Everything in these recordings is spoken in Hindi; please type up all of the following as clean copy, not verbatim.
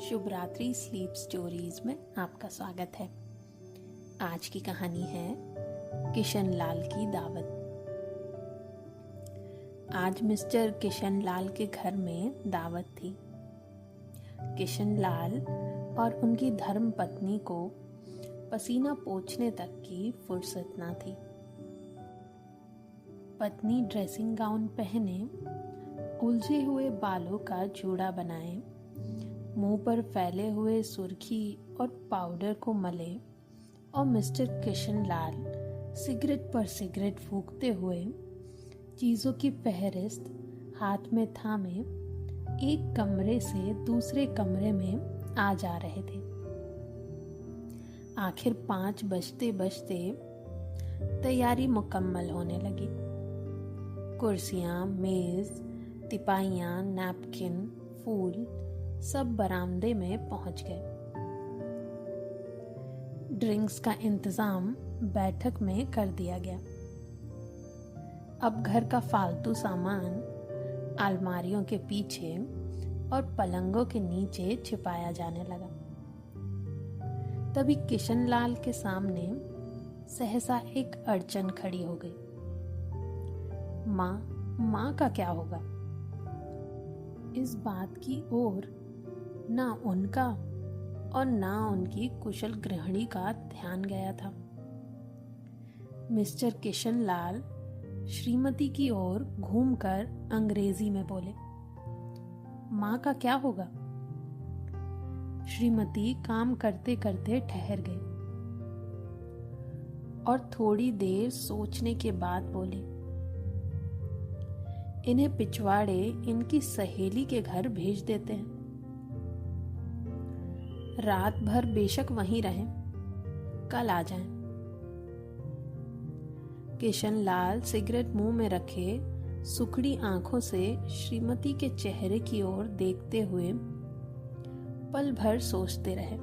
शुभ रात्रि स्लीप स्टोरीज में आपका स्वागत है। आज की कहानी है किशन लाल की दावत। आज मिस्टर किशन लाल के घर में दावत थी। किशन लाल और उनकी धर्म पत्नी को पसीना पोंछने तक की फुर्सत ना थी। पत्नी ड्रेसिंग गाउन पहने, उलझे हुए बालों का जूड़ा बनाए, मुंह पर फैले हुए सुर्खी और पाउडर को मले और मिस्टर किशन लाल सिगरेट पर सिगरेट फूंकते हुए चीजों की फहरिस्त हाथ में थामे एक कमरे से दूसरे कमरे में आ जा रहे थे। आखिर 5 बजते बजते तैयारी मुकम्मल होने लगी। कुर्सियां, मेज, तिपाइयां, नैपकिन, फूल सब बरामदे में पहुंच गए। ड्रिंक्स का इंतजाम बैठक में कर दिया गया। अब घर का फालतू सामान अलमारियों के पीछे और पलंगों के नीचे छिपाया जाने लगा। तभी किशन लाल के सामने सहसा एक अड़चन खड़ी हो गई। माँ का क्या होगा? इस बात की ओर ना उनका और ना उनकी कुशल गृहिणी का ध्यान गया था। मिस्टर किशन लाल श्रीमती की ओर घूमकर अंग्रेजी में बोले, माँ का क्या होगा? श्रीमती काम करते करते ठहर गई और थोड़ी देर सोचने के बाद बोली, इन्हें पिछवाड़े इनकी सहेली के घर भेज देते हैं। रात भर बेशक वहीं रहें, कल आ जाएं। किशन लाल सिगरेट मुंह में रखे सुखड़ी आंखों से श्रीमती के चेहरे की ओर देखते हुए पल भर सोचते रहे।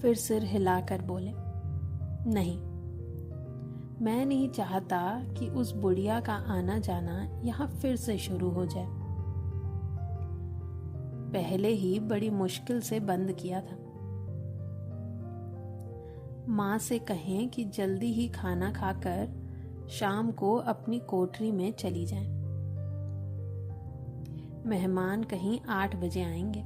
फिर सिर हिलाकर बोले, नहीं, मैं नहीं चाहता कि उस बुढ़िया का आना जाना यहां फिर से शुरू हो जाए। पहले ही बड़ी मुश्किल से बंद किया था। माँ से कहें कि जल्दी ही खाना खाकर शाम को अपनी कोठरी में चली जाएं। मेहमान कहीं 8 बजे आएंगे।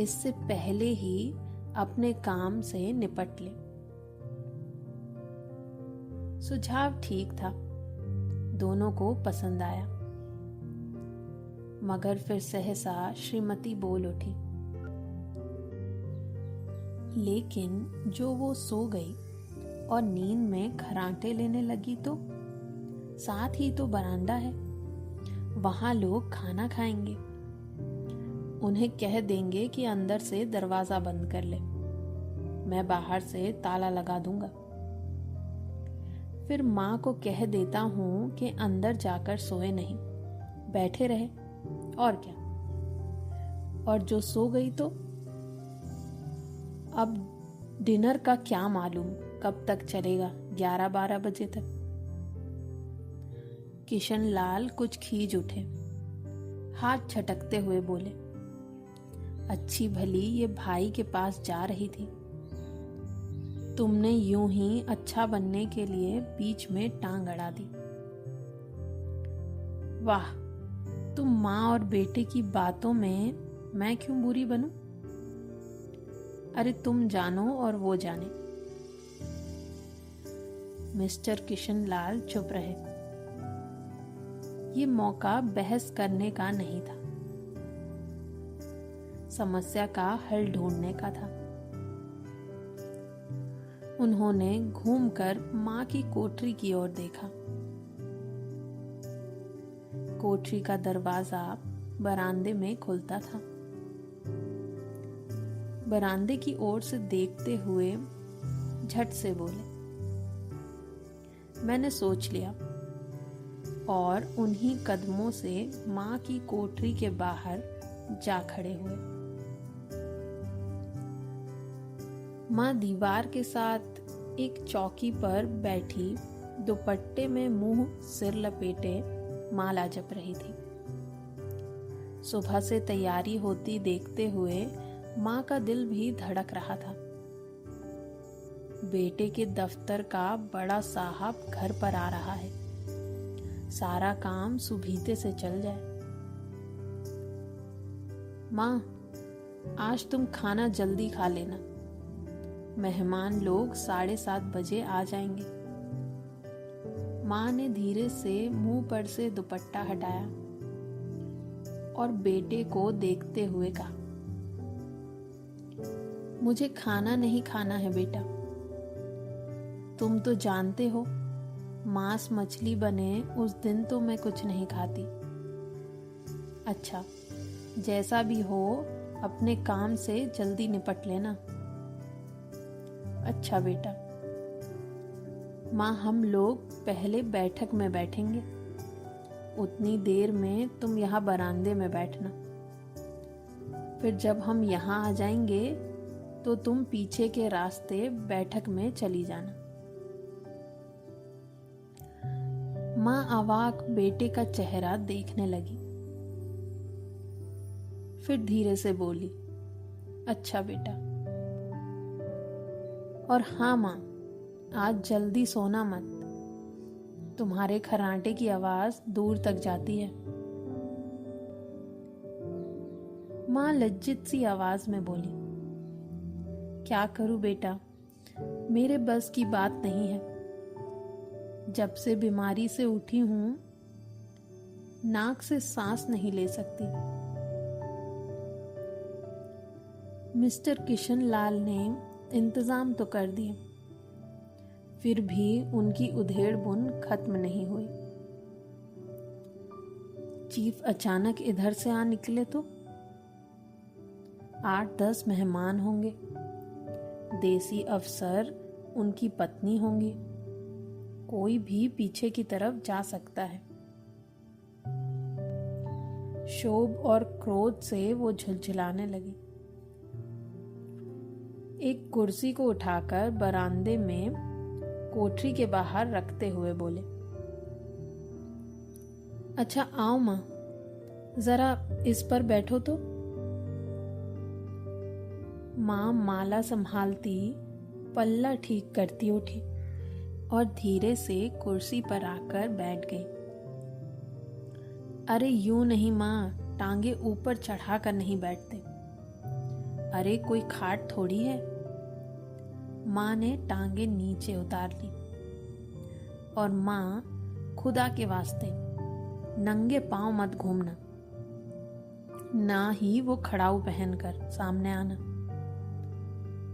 इससे पहले ही अपने काम से निपट ले। सुझाव ठीक था, दोनों को पसंद आया। मगर फिर सहसा श्रीमती बोल उठी, लेकिन जो वो सो गई और नींद में खर्राटे लेने लगी तो साथ ही तो बरामदा है, वहां लोग खाना खाएंगे। उन्हें कह देंगे कि अंदर से दरवाजा बंद कर ले, मैं बाहर से ताला लगा दूंगा। फिर माँ को कह देता हूं कि अंदर जाकर सोए नहीं, बैठे रहे, और क्या। और जो सो गई तो अब डिनर का क्या मालूम कब तक चलेगा, 11-12 बजे तक। किशन लाल कुछ खींच उठे, हाथ छटकते हुए बोले, अच्छी भली ये भाई के पास जा रही थी, तुमने यूं ही अच्छा बनने के लिए बीच में टांग अड़ा दी। वाह, तुम माँ और बेटे की बातों में मैं क्यों बुरी बनूं? अरे तुम जानो और वो जाने। मिस्टर किशन लाल चुप रहे। ये मौका बहस करने का नहीं था, समस्या का हल ढूंढने का था। उन्होंने घूमकर माँ की कोठरी की ओर देखा। कोठरी का दरवाजा बरामदे में खुलता था। बरामदे की ओर से देखते हुए झट से बोले, मैंने सोच लिया, और उन्हीं कदमों से माँ की कोठरी के बाहर जा खड़े हुए। माँ दीवार के साथ एक चौकी पर बैठी दुपट्टे में मुंह सिर लपेटे माला जप रही थी। सुबह से तैयारी होती देखते हुए माँ का दिल भी धड़क रहा था। बेटे के दफ्तर का बड़ा साहब घर पर आ रहा है, सारा काम सुबीते से चल जाए। माँ, आज तुम खाना जल्दी खा लेना, मेहमान लोग 7:30 बजे आ जाएंगे। माँ ने धीरे से मुंह पर से दुपट्टा हटाया और बेटे को देखते हुए कहा, मुझे खाना नहीं खाना है बेटा। तुम तो जानते हो, मांस मछली बने उस दिन तो मैं कुछ नहीं खाती। अच्छा, जैसा भी हो अपने काम से जल्दी निपट लेना। अच्छा बेटा। माँ, हम लोग पहले बैठक में बैठेंगे, उतनी देर में तुम यहाँ बरामदे में बैठना। फिर जब हम यहाँ आ जाएंगे तो तुम पीछे के रास्ते बैठक में चली जाना। माँ अवाक बेटे का चेहरा देखने लगी, फिर धीरे से बोली, अच्छा बेटा। और हाँ माँ, आज जल्दी सोना मत, तुम्हारे खर्राटे की आवाज दूर तक जाती है। माँ लज्जित सी आवाज में बोली, क्या करूं बेटा, मेरे बस की बात नहीं है। जब से बीमारी से उठी हूं, नाक से सांस नहीं ले सकती। मिस्टर किशन लाल ने इंतजाम तो कर दिए, फिर भी उनकी उधेड़-बुन खत्म नहीं हुई। चीफ अचानक इधर से आ निकले तो 8-10 मेहमान होंगे, देसी अफसर, उनकी पत्नी होंगी, कोई भी पीछे की तरफ जा सकता है। शोभ और क्रोध से वो झुलझुलाने लगी। एक कुर्सी को उठाकर बरामदे में कोठरी के बाहर रखते हुए बोले, अच्छा आओ माँ, जरा इस पर बैठो तो। माँ माला संभालती पल्ला ठीक करती उठी और धीरे से कुर्सी पर आकर बैठ गई। अरे यूं नहीं माँ, टांगे ऊपर चढ़ाकर नहीं बैठते। अरे कोई खाट थोड़ी है। माँ ने टांगे नीचे उतार ली और माँ, खुदा के वास्ते नंगे पांव मत घूमना, ना ही वो खड़ाऊ पहनकर सामने आना।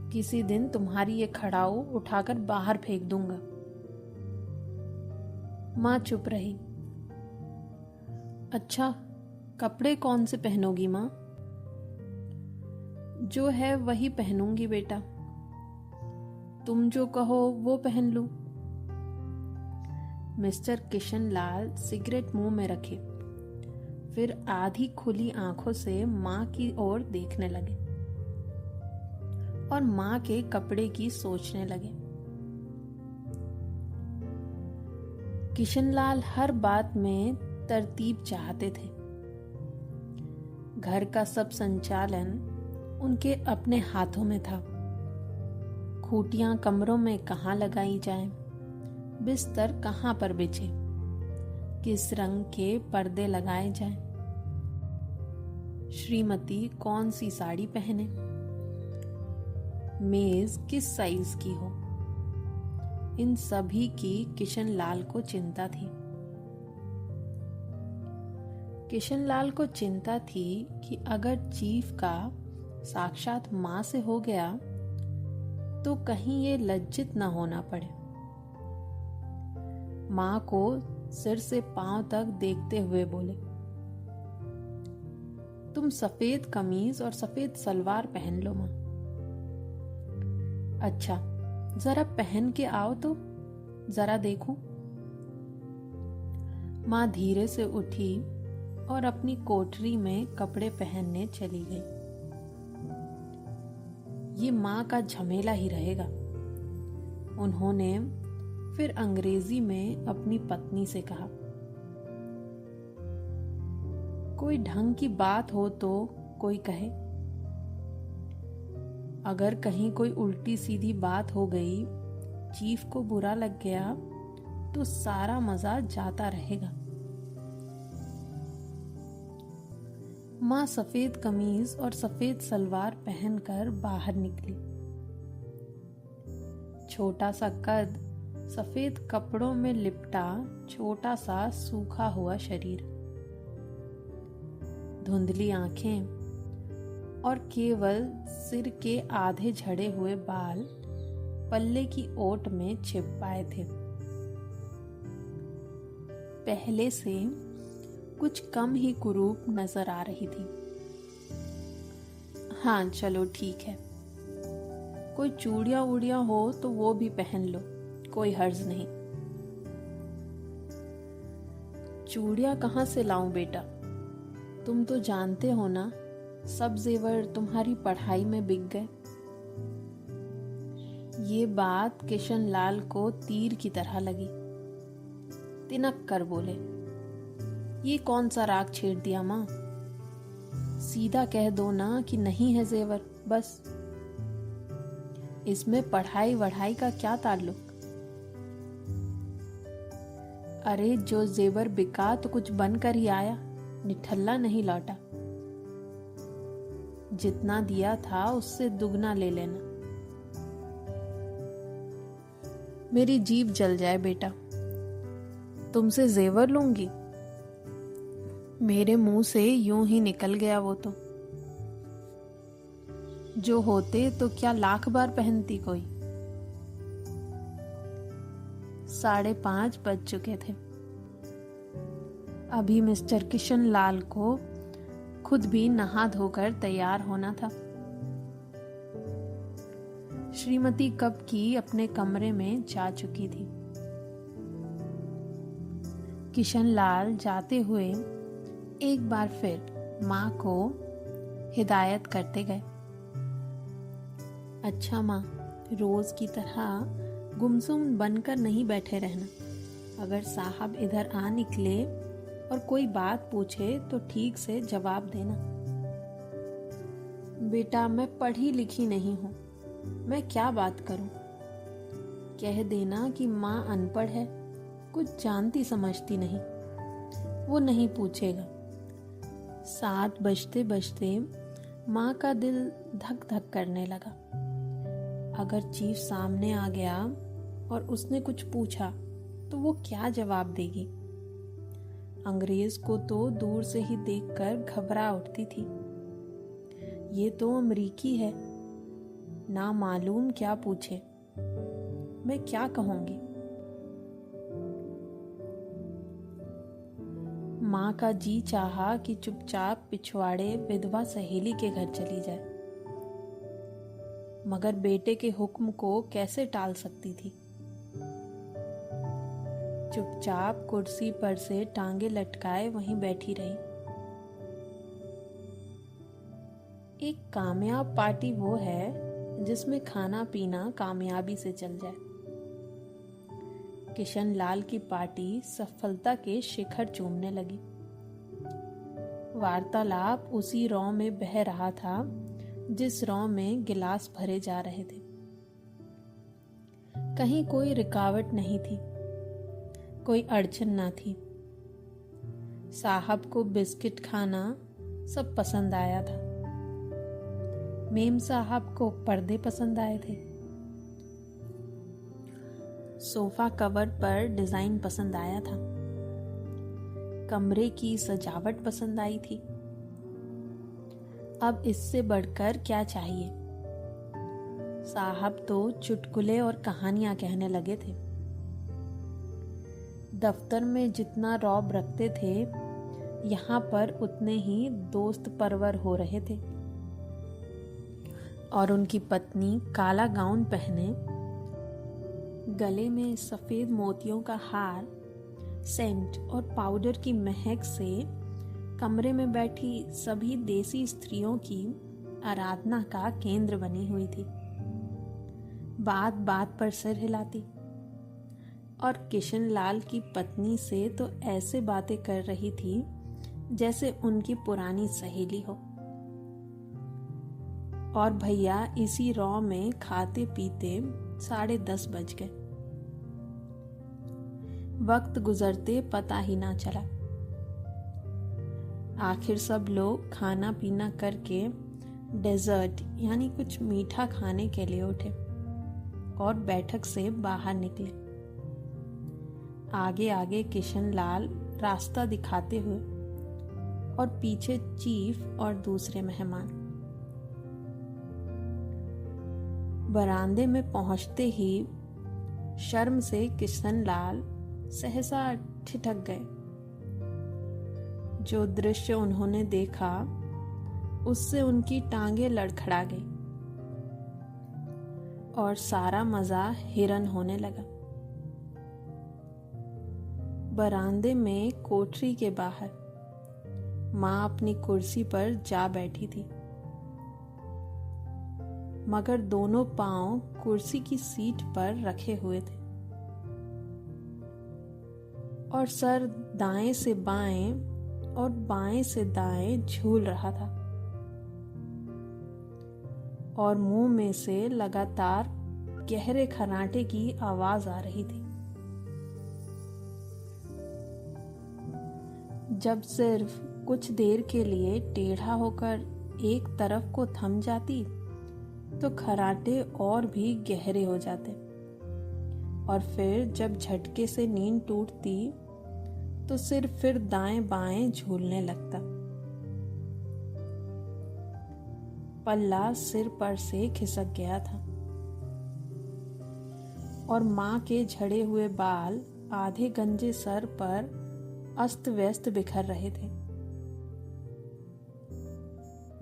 किसी दिन तुम्हारी ये खड़ाऊ उठाकर बाहर फेंक दूंगा। माँ चुप रही। अच्छा, कपड़े कौन से पहनोगी माँ? जो है वही पहनूंगी बेटा, तुम जो कहो वो पहन लूं। मिस्टर किशन लाल सिगरेट मुंह में रखे, फिर आधी खुली आंखों से माँ की ओर देखने लगे और माँ के कपड़े की सोचने लगे। किशनलाल हर बात में तरतीब चाहते थे। घर का सब संचालन उनके अपने हाथों में था। खूटियां कमरों में कहाँ लगाई जाएं, बिस्तर कहाँ पर बिछे, किस रंग के पर्दे लगाए जाएं, श्रीमती कौन सी साड़ी पहने, मेज किस साइज की हो, इन सभी की किशन लाल को चिंता थी। किशन लाल को चिंता थी कि अगर चीफ का साक्षात मां से हो गया तो कहीं ये लज्जित न होना पड़े। मां को सिर से पांव तक देखते हुए बोले, तुम सफेद कमीज और सफेद सलवार पहन लो मां। अच्छा, जरा पहन के आओ तो जरा देखूं। मां धीरे से उठी और अपनी कोठरी में कपड़े पहनने चली गई। ये मां का झमेला ही रहेगा। उन्होंने फिर अंग्रेजी में अपनी पत्नी से कहा, कोई ढंग की बात हो तो कोई कहे, अगर कहीं कोई उल्टी सीधी बात हो गई, चीफ को बुरा लग गया तो सारा मजा जाता रहेगा। माँ सफेद कमीज और सफेद सलवार पहनकर बाहर निकली। छोटा सा कद, सफेद कपड़ों में लिपटा छोटा सा सूखा हुआ शरीर, धुंधली आंखें और केवल सिर के आधे झड़े हुए बाल पल्ले की ओट में छिप पाए थे। पहले से कुछ कम ही कुरूप नजर आ रही थी। हाँ चलो ठीक है, कोई चूड़ियां उड़ियां हो तो वो भी पहन लो, कोई हर्ज नहीं। चूड़ियां कहाँ से लाऊं बेटा, तुम तो जानते हो ना, सब जेवर तुम्हारी पढ़ाई में बिक गए। ये बात किशन लाल को तीर की तरह लगी। तिनक कर बोले, ये कौन सा राग छेड़ दिया माँ, सीधा कह दो ना कि नहीं है जेवर, बस। इसमें पढ़ाई वढ़ाई का क्या ताल्लुक। अरे जो जेवर बिका तो कुछ बनकर ही आया, निठल्ला नहीं लौटा। जितना दिया था उससे दुगना ले लेना। मेरी जीभ जल जाए बेटा, तुमसे जेवर लूंगी, मेरे मुंह से यूं ही निकल गया वो तो। जो होते तो क्या लाख बार पहनती कोई। 5:30 बज चुके थे। अभी मिस्टर किशन लाल को खुद भी नहा धोकर तैयार होना था। श्रीमती कब की अपने कमरे में जा चुकी थी। किशन लाल जाते हुए एक बार फिर माँ को हिदायत करते गए, अच्छा माँ, रोज की तरह गुमसुम बनकर नहीं बैठे रहना। अगर साहब इधर आ निकले और कोई बात पूछे तो ठीक से जवाब देना। बेटा मैं पढ़ी लिखी नहीं हूँ, मैं क्या बात करूँ। कह देना कि माँ अनपढ़ है, कुछ जानती समझती नहीं, वो नहीं पूछेगा। 7 बजते बजते माँ का दिल धक धक करने लगा। अगर चीफ सामने आ गया और उसने कुछ पूछा तो वो क्या जवाब देगी। अंग्रेज को तो दूर से ही देखकर घबरा उठती थी। ये तो अमरीकी है, ना मालूम क्या पूछे, मैं क्या कहूंगी। माँ का जी चाहा कि चुपचाप पिछवाड़े विधवा सहेली के घर चली जाए, मगर बेटे के हुक्म को कैसे टाल सकती थी। चुपचाप कुर्सी पर से टांगे लटकाए वहीं बैठी रही। एक कामयाब पार्टी वो है जिसमें खाना पीना कामयाबी से चल जाए। किशन लाल की पार्टी सफलता के शिखर चूमने लगी। वार्तालाप उसी रौ में बह रहा था जिस रौ में गिलास भरे जा रहे थे। कहीं कोई रुकावट नहीं थी, कोई अड़चन ना थी। साहब को बिस्किट खाना सब पसंद आया था। मेम साहब को पर्दे पसंद आए थे। सोफा कवर पर डिजाइन पसंद आया था। कमरे की सजावट पसंद आई थी। अब इससे बढ़कर क्या चाहिए। साहब तो चुटकुले और कहानियां कहने लगे थे। दफ्तर में जितना रौब रखते थे, यहाँ पर उतने ही दोस्त परवर हो रहे थे। और उनकी पत्नी काला गाउन पहने, गले में सफेद मोतियों का हार, सेंट और पाउडर की महक से कमरे में बैठी सभी देसी स्त्रियों की आराधना का केंद्र बनी हुई थी। बात बात पर सिर हिलाती और किशन लाल की पत्नी से तो ऐसे बातें कर रही थी जैसे उनकी पुरानी सहेली हो। और भैया इसी रौ में खाते पीते 10:30 बज गए। वक्त गुजरते पता ही ना चला। आखिर सब लोग खाना पीना करके डेजर्ट यानी कुछ मीठा खाने के लिए उठे और बैठक से बाहर निकले। आगे आगे किशन लाल रास्ता दिखाते हुए और पीछे चीफ और दूसरे मेहमान। बरामदे में पहुंचते ही शर्म से किशन लाल सहसा ठिठक गए। जो दृश्य उन्होंने देखा उससे उनकी टांगें लड़खड़ा गई और सारा मजा हिरन होने लगा। बरामदे में कोठरी के बाहर माँ अपनी कुर्सी पर जा बैठी थी, मगर दोनों पांव कुर्सी की सीट पर रखे हुए थे और सर दाएं से बाएं और बाएं से दाएं झूल रहा था और मुंह में से लगातार गहरे खर्राटे की आवाज आ रही थी। जब सिर्फ कुछ देर के लिए टेढ़ा होकर एक तरफ को थम जाती तो खर्राटे और भी गहरे हो जाते और फिर जब झटके से नींद टूटती तो सिर फिर दाएं बाएं झूलने लगता। पल्ला सिर पर से खिसक गया था और माँ के झड़े हुए बाल आधे गंजे सर पर अस्त व्यस्त बिखर रहे थे।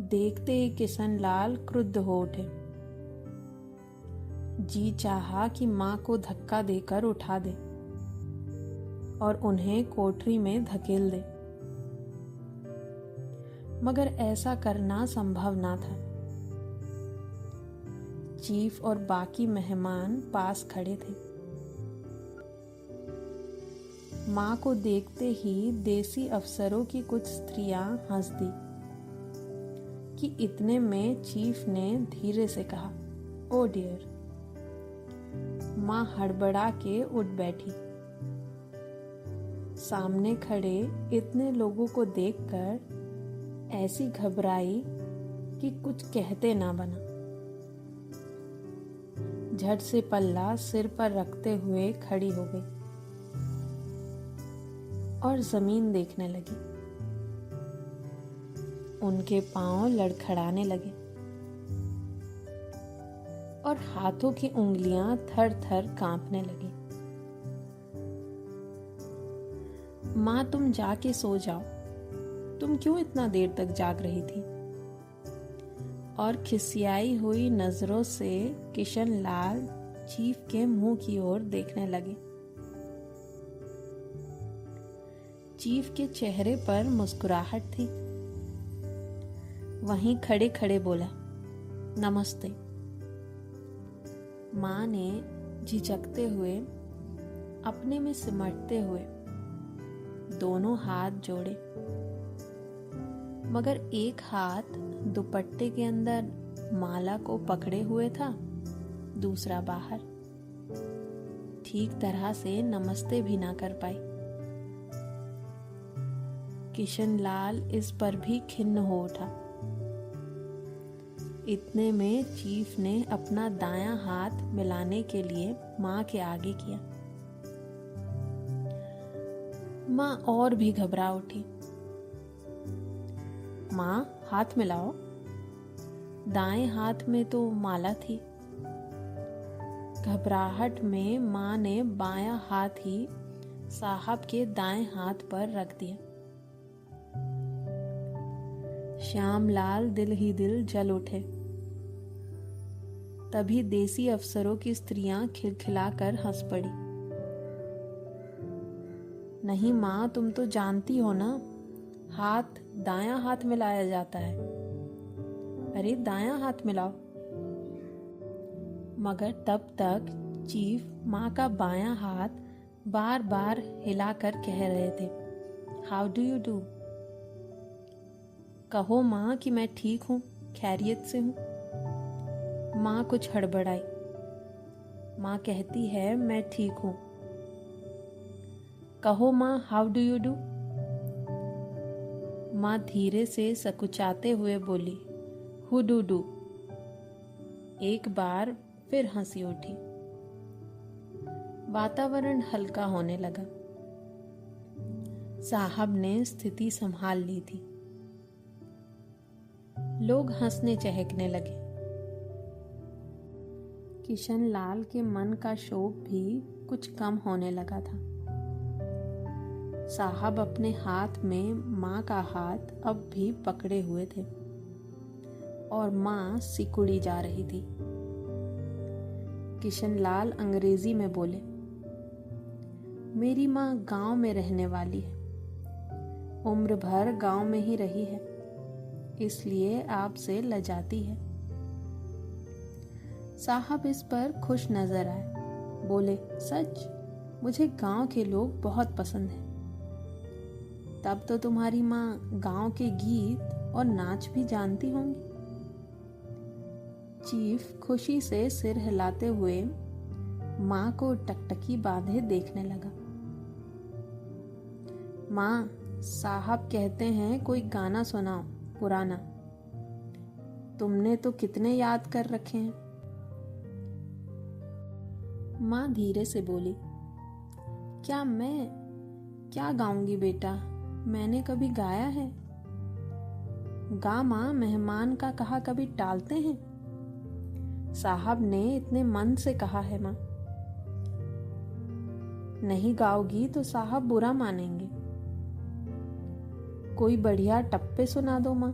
देखते ही किशन लाल क्रुद्ध हो उठे। जी चाहा कि माँ को धक्का देकर उठा दे और उन्हें कोठरी में धकेल दे, मगर ऐसा करना संभव ना था। चीफ और बाकी मेहमान पास खड़े थे। माँ को देखते ही देसी अफसरों की कुछ स्त्रियां हंस दी कि इतने में चीफ ने धीरे से कहा, ओ डियर। माँ हड़बड़ा के उठ बैठी। सामने खड़े इतने लोगों को देखकर ऐसी घबराई कि कुछ कहते ना बना। झट से पल्ला सिर पर रखते हुए खड़ी हो गई और जमीन देखने लगी। उनके पांव लड़खड़ाने लगे और हाथों की उंगलियां थर थर कांपने लगी। माँ, तुम जाके सो जाओ। तुम क्यों इतना देर तक जाग रही थी? और खिसियाई हुई नजरों से किशन लाल चीफ के मुंह की ओर देखने लगे। चीफ के चेहरे पर मुस्कुराहट थी। वहीं खड़े खड़े बोला, नमस्ते। माँ ने झिझकते हुए अपने में सिमटते हुए दोनों हाथ जोड़े, मगर एक हाथ दुपट्टे के अंदर माला को पकड़े हुए था, दूसरा बाहर। ठीक तरह से नमस्ते भी ना कर पाई। किशन लाल इस पर भी खिन्न हो उठा। इतने में चीफ ने अपना दायां हाथ मिलाने के लिए माँ के आगे किया। माँ और भी घबरा उठी। माँ, हाथ मिलाओ। दाएं हाथ में तो माला थी। घबराहट में माँ ने बायां हाथ ही साहब के दाएं हाथ पर रख दिया। श्यामलाल दिल ही दिल जल उठे। तभी देसी अफसरों की स्त्रियां खिलखिलाकर हंस पड़ी। नहीं माँ, तुम तो जानती हो ना, हाथ दायां हाथ मिलाया जाता है। अरे दायां हाथ मिलाओ। मगर तब तक चीफ माँ का बायां हाथ बार बार हिलाकर कह रहे थे, हाउ डू यू डू। कहो माँ कि मैं ठीक हूँ, खैरियत से हूँ। माँ कुछ हड़बड़ाई। माँ कहती है मैं ठीक हूँ। कहो माँ, हाउ डू यू डू? माँ धीरे से सकुचाते हुए बोली, हु डू डू। एक बार फिर हंसी उठी। वातावरण हल्का होने लगा। साहब ने स्थिति संभाल ली थी। लोग हंसने चहकने लगे। किशन लाल के मन का शोक भी कुछ कम होने लगा था। साहब अपने हाथ में माँ का हाथ अब भी पकड़े हुए थे और माँ सिकुड़ी जा रही थी। किशन लाल अंग्रेजी में बोले, मेरी माँ गांव में रहने वाली है, उम्र भर गांव में ही रही है, इसलिए आपसे लजाती है। साहब इस पर खुश नजर आए। बोले, सच? मुझे गांव के लोग बहुत पसंद हैं। तब तो तुम्हारी माँ गांव के गीत और नाच भी जानती होंगी। चीफ खुशी से सिर हिलाते हुए माँ को टकटकी बांधे देखने लगा। माँ, साहब कहते हैं कोई गाना सुनाओ पुराना। तुमने तो कितने याद कर रखे हैं। माँ धीरे से बोली, क्या गाऊंगी बेटा, मैंने कभी गाया है? गा माँ, मेहमान का कहा कभी टालते हैं? साहब ने इतने मन से कहा है माँ। नहीं गाओगी तो साहब बुरा मानेंगे। कोई बढ़िया टप्पे सुना दो माँ।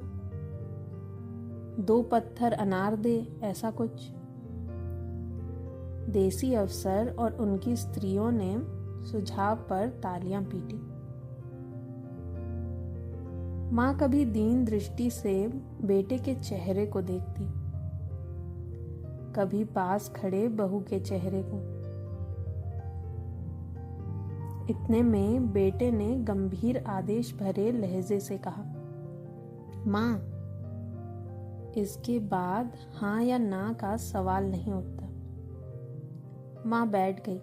2 पत्थर अनार दे, ऐसा कुछ। देसी अफसर और उनकी स्त्रियों ने सुझाव पर तालियां पीटी। माँ कभी दीन दृष्टि से बेटे के चेहरे को देखती, कभी पास खड़े बहू के चेहरे को। इतने में बेटे ने गंभीर आदेश भरे लहजे से कहा, माँ, इसके बाद हाँ या ना का सवाल नहीं उठता। माँ बैठ गई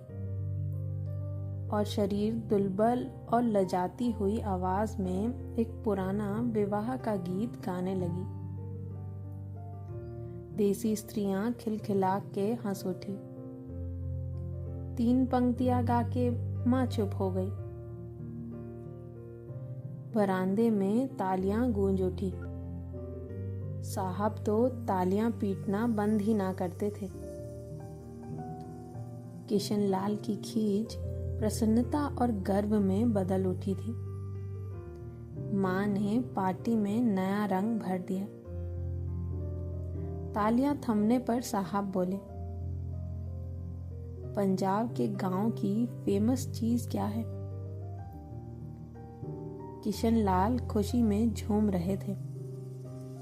और शरीर दुर्बल और लजाती हुई आवाज में एक पुराना विवाह का गीत गाने लगी। देसी स्त्रियां खिलखिला के हंस उठी। 3 पंक्तियां गा के माँ चुप हो गई। बरामदे में तालियां गूंज उठी। साहब तो तालियां पीटना बंद ही ना करते थे। किशन लाल की खींच प्रसन्नता और गर्व में बदल उठी थी। माँ ने पार्टी में नया रंग भर दिया। तालियां थमने पर साहब बोले, पंजाब के गांव की फेमस चीज क्या है? किशन लाल खुशी में झूम रहे थे।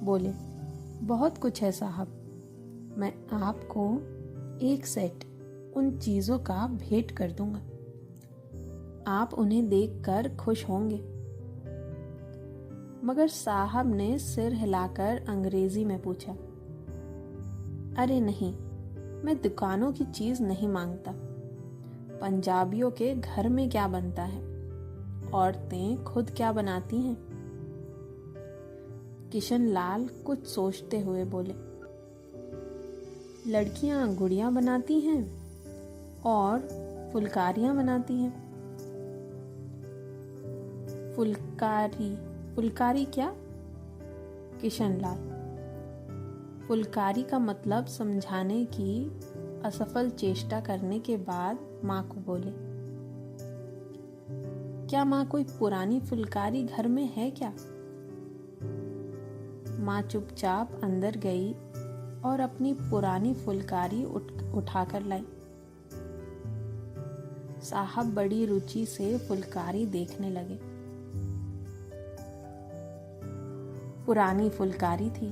बोले, बहुत कुछ है साहब। मैं आपको एक सेट उन चीजों का भेंट कर दूंगा। आप उन्हें देखकर खुश होंगे। मगर साहब ने सिर हिलाकर अंग्रेजी में पूछा, अरे नहीं, मैं दुकानों की चीज नहीं मांगता। पंजाबियों के घर में क्या बनता है, औरतें खुद क्या बनाती हैं? किशन लाल कुछ सोचते हुए बोले, लड़कियां गुड़ियां बनाती हैं और फुलकारियां बनाती हैं। फुलकारी क्या? किशन लाल, फुलकारी का मतलब समझाने की असफल चेष्टा करने के बाद माँ को बोले, क्या माँ कोई पुरानी फुलकारी घर में है क्या? माँ चुपचाप अंदर गई और अपनी पुरानी फुलकारी उठाकर लाई। साहब बड़ी रुचि से फुलकारी देखने लगे। पुरानी फुलकारी थी।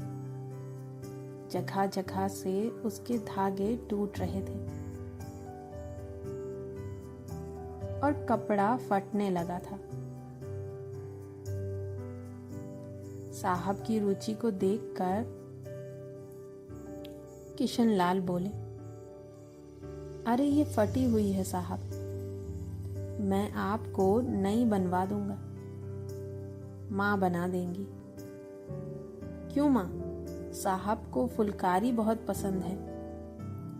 जगह जगह से उसके धागे टूट रहे थे और कपड़ा फटने लगा था। साहब की रुचि को देखकर किशनलाल बोले, अरे ये फटी हुई है साहब, मैं आपको नई बनवा दूंगा, माँ बना देंगी। क्यों माँ, साहब को फुलकारी बहुत पसंद है,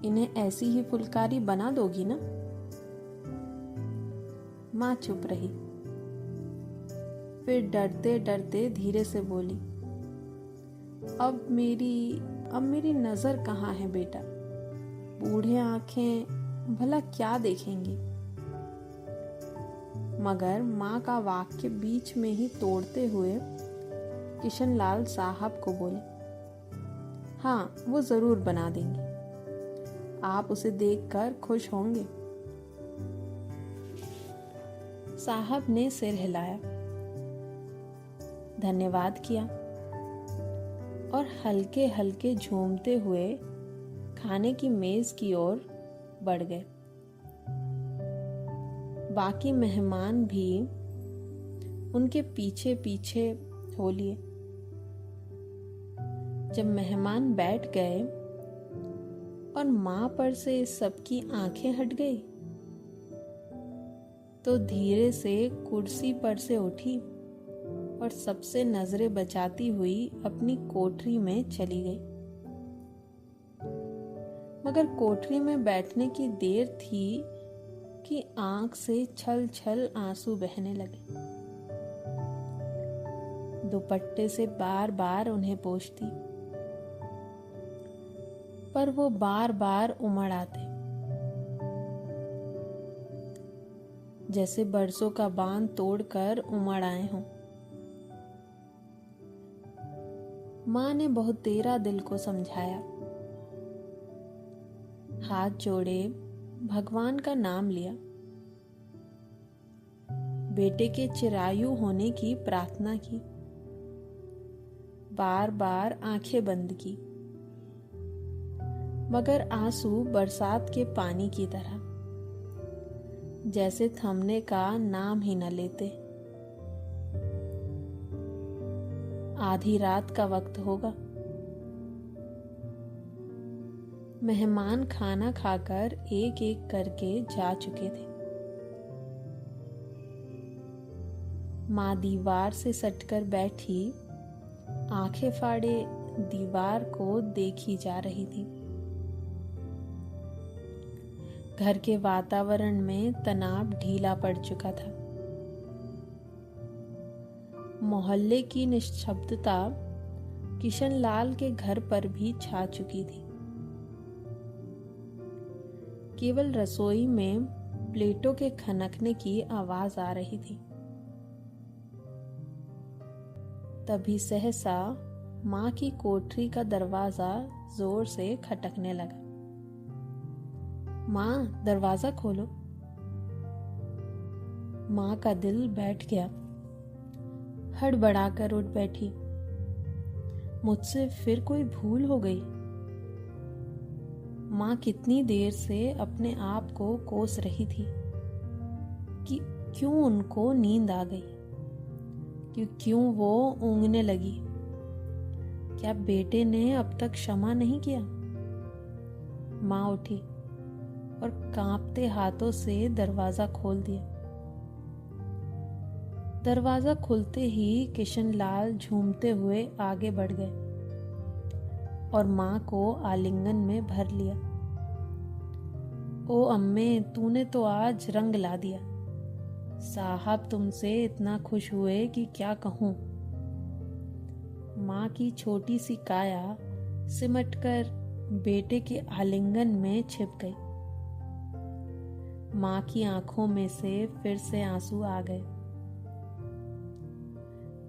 इन्हें ऐसी ही फुलकारी बना दोगी ना? माँ चुप रही, फिर डरते डरते धीरे से बोली, अब मेरी नजर कहाँ है बेटा, बूढ़े आंखें भला क्या देखेंगी। मगर माँ का वाक्य बीच में ही तोड़ते हुए किशनलाल साहब को बोले, हाँ वो जरूर बना देंगी, आप उसे देखकर खुश होंगे। साहब ने सिर हिलाया, धन्यवाद किया और हल्के हल्के झूमते हुए खाने की मेज की ओर बढ़ गए। बाकी मेहमान भी उनके पीछे पीछे हो लिए। जब मेहमान बैठ गए और माँ पर से सबकी आंखें हट गई, तो धीरे से कुर्सी पर से उठी और सबसे नजरें बचाती हुई अपनी कोठरी में चली गई। मगर कोठरी में बैठने की देर थी कि आंख से छल छल आंसू बहने लगे। दुपट्टे से बार बार उन्हें पोंछती, पर वो बार बार उमड़ आते, जैसे बरसों का बांध तोड़कर उमड़ आए हों। माँ ने बहुत तेरा दिल को समझाया, हाथ जोड़े भगवान का नाम लिया, बेटे के चिरायु होने की प्रार्थना की, बार बार आंखें बंद की, मगर आंसू बरसात के पानी की तरह, जैसे थमने का नाम ही न लेते। आधी रात का वक्त होगा। मेहमान खाना खाकर एक एक करके जा चुके थे। माँ दीवार से सटकर बैठी आंखें फाड़े दीवार को देखी जा रही थी। घर के वातावरण में तनाव ढीला पड़ चुका था। मोहल्ले की निश्शब्दता किशनलाल के घर पर भी छा चुकी थी। केवल रसोई में प्लेटों के खनकने की आवाज आ रही थी। तभी सहसा माँ की कोठरी का दरवाजा जोर से खटकने लगा। माँ, दरवाजा खोलो। माँ का दिल बैठ गया, हड़बड़ाकर उठ बैठी। मुझसे फिर कोई भूल हो गई। माँ कितनी देर से अपने आप को कोस रही थी कि क्यों उनको नींद आ गई, क्यों वो ऊँघने लगी। क्या बेटे ने अब तक क्षमा नहीं किया? माँ उठी और कांपते हाथों से दरवाजा खोल दिया। दरवाजा खुलते ही किशनलाल झूमते हुए आगे बढ़ गए और माँ को आलिंगन में भर लिया। ओ अम्मे, तूने तो आज रंग ला दिया। साहब तुमसे इतना खुश हुए कि क्या कहूँ। माँ की छोटी सी काया सिमटकर बेटे के आलिंगन में छिप गई। माँ की आंखों में से फिर से आंसू आ गए।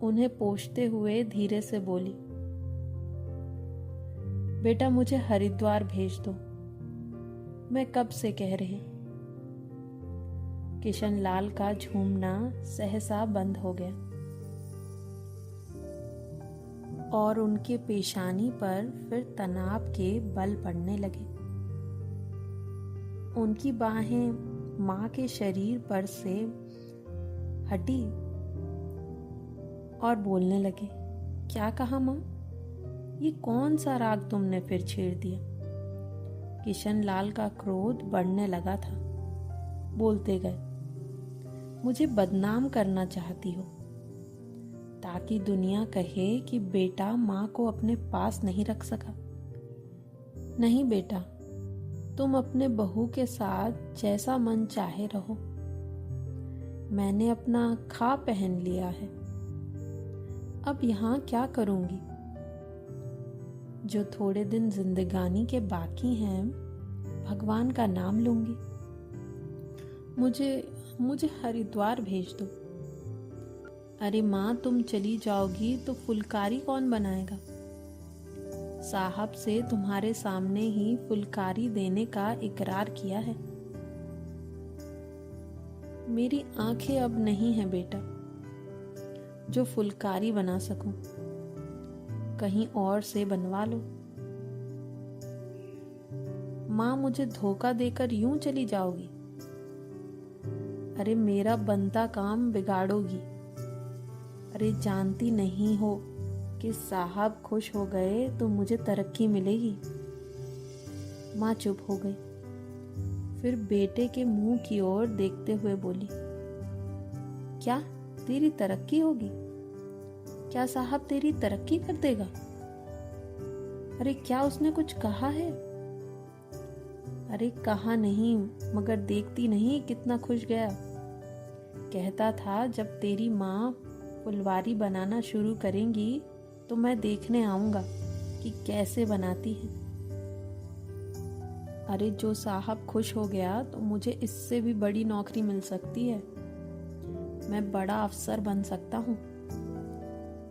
उन्हें पोंछते हुए धीरे से बोली, बेटा मुझे हरिद्वार भेज दो, मैं कब से कह रही। किशनलाल का झूमना सहसा बंद हो गया और उनके पेशानी पर फिर तनाव के बल पड़ने लगे। उनकी बाहें माँ के शरीर पर से हटी और बोलने लगे, क्या कहा माँ? ये कौन सा राग तुमने फिर छेड़ दिया? किशन लाल का क्रोध बढ़ने लगा था। बोलते गए, मुझे बदनाम करना चाहती हो ताकि दुनिया कहे कि बेटा माँ को अपने पास नहीं रख सका। नहीं बेटा, तुम अपने बहू के साथ जैसा मन चाहे रहो। मैंने अपना खा पहन लिया है, अब यहाँ क्या करूँगी? जो थोड़े दिन जिंदगानी के बाकी हैं, भगवान का नाम लूँगी। मुझे हरिद्वार भेज दो। अरे माँ, तुम चली जाओगी तो फुलकारी कौन बनाएगा? साहब से तुम्हारे सामने ही फुलकारी देने का इकरार किया है। मेरी आंखें अब नहीं है बेटा जो फुलकारी बना सकूं, कहीं और से बनवा लो। माँ, मुझे धोखा देकर यूं चली जाओगी? अरे मेरा बनता काम बिगाड़ोगी। अरे जानती नहीं हो कि साहब खुश हो गए तो मुझे तरक्की मिलेगी। माँ चुप हो गई, फिर बेटे के मुंह की ओर देखते हुए बोली, क्या तेरी तरक्की होगी? क्या साहब तेरी तरक्की कर देगा? अरे क्या उसने कुछ कहा है? अरे कहा नहीं, मगर देखती नहीं कितना खुश गया। कहता था जब तेरी माँ फुलवारी बनाना शुरू करेंगी तो मैं देखने आऊंगा कि कैसे बनाती है। अरे जो साहब खुश हो गया तो मुझे इससे भी बड़ी नौकरी मिल सकती है। मैं बड़ा अफसर बन सकता हूँ।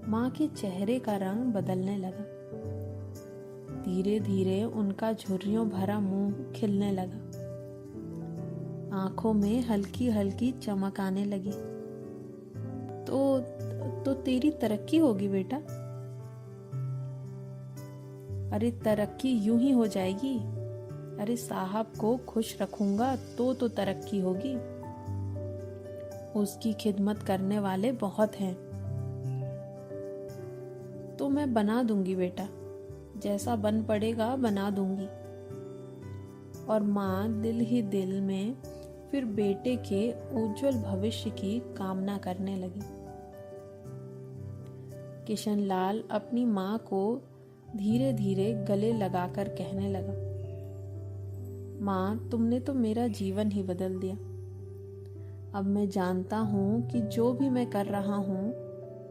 माँ के चेहरे का रंग बदलने लगा। धीरे धीरे उनका झुर्रियों भरा मुंह खिलने लगा। आंखों में हल्की हल्की चमक आने लगी। तो तेरी तरक्की होगी बेटा? अरे तरक्की यूं ही हो जाएगी। अरे साहब को खुश रखूंगा तो तरक्की होगी। उसकी खिदमत करने वाले बहुत हैं। तो मैं बना दूंगी बेटा, जैसा बन पड़ेगा बना दूंगी। और माँ दिल ही दिल में फिर बेटे के उज्जवल भविष्य की कामना करने लगी। किशन लाल अपनी माँ को धीरे धीरे गले लगाकर कहने लगा, माँ, तुमने तो मेरा जीवन ही बदल दिया। अब मैं जानता हूँ कि जो भी मैं कर रहा हूँ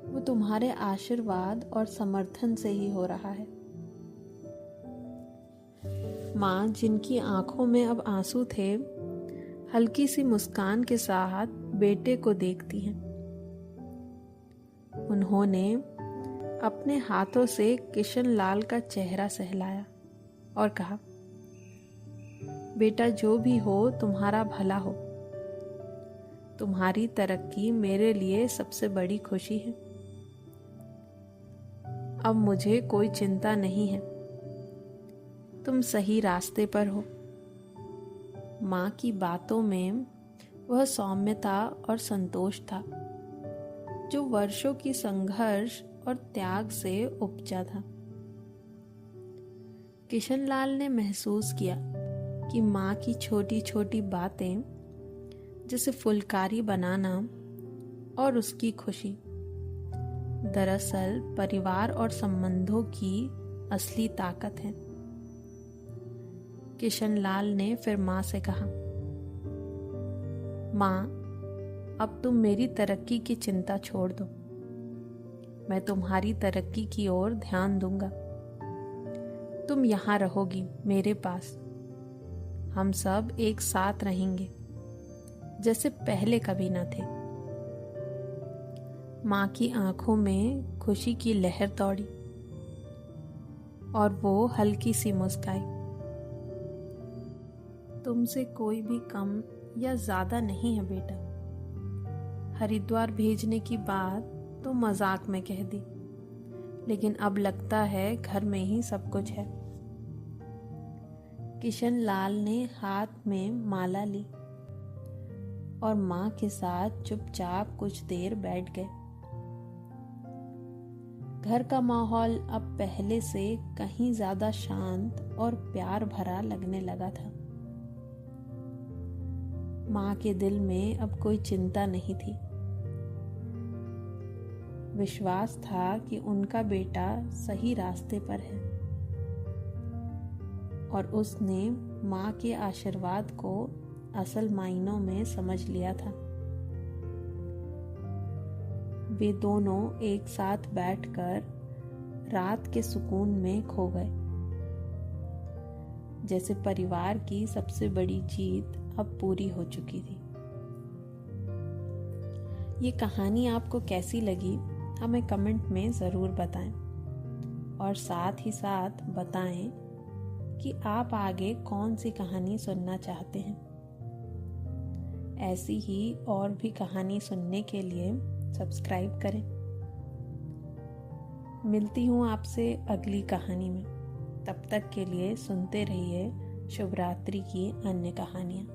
वो तुम्हारे आशीर्वाद और समर्थन से ही हो रहा है। माँ, जिनकी आंखों में अब आंसू थे, हल्की सी मुस्कान के साथ बेटे को देखती हैं। उन्होंने अपने हाथों से किशन लाल का चेहरा सहलाया और कहा, बेटा जो भी हो तुम्हारा भला हो। तुम्हारी तरक्की मेरे लिए सबसे बड़ी खुशी है। अब मुझे कोई चिंता नहीं है, तुम सही रास्ते पर हो। माँ की बातों में वह सौम्यता और संतोष था जो वर्षों की संघर्ष और त्याग से उपजा था। किशन लाल ने महसूस किया कि माँ की छोटी छोटी बातें, जैसे फुलकारी बनाना और उसकी खुशी, दरअसल परिवार और संबंधों की असली ताकत है। किशन लाल ने फिर माँ से कहा, माँ, अब तुम मेरी तरक्की की चिंता छोड़ दो। मैं तुम्हारी तरक्की की ओर ध्यान दूंगा। तुम यहाँ रहोगी मेरे पास। हम सब एक साथ रहेंगे जैसे पहले कभी न थे। माँ की आंखों में खुशी की लहर दौड़ी और वो हल्की सी मुस्काई। तुमसे कोई भी कम या ज्यादा नहीं है बेटा। हरिद्वार भेजने की बात तो मजाक में कह दी, लेकिन अब लगता है घर में ही सब कुछ है। किशन लाल ने हाथ में माला ली और माँ के साथ चुपचाप कुछ देर बैठ गए। घर का माहौल अब पहले से कहीं ज्यादा शांत और प्यार भरा लगने लगा था। माँ के दिल में अब कोई चिंता नहीं थी। विश्वास था कि उनका बेटा सही रास्ते पर है और उसने माँ के आशीर्वाद को असल मायनों में समझ लिया था। वे दोनों एक साथ बैठकर रात के सुकून में खो गए, जैसे परिवार की सबसे बड़ी जीत अब पूरी हो चुकी थी। ये कहानी आपको कैसी लगी हमें कमेंट में ज़रूर बताएं और साथ ही साथ बताएं कि आप आगे कौन सी कहानी सुनना चाहते हैं। ऐसी ही और भी कहानी सुनने के लिए सब्सक्राइब करें। मिलती हूँ आपसे अगली कहानी में। तब तक के लिए सुनते रहिए शुभ रात्रि की अन्य कहानियाँ।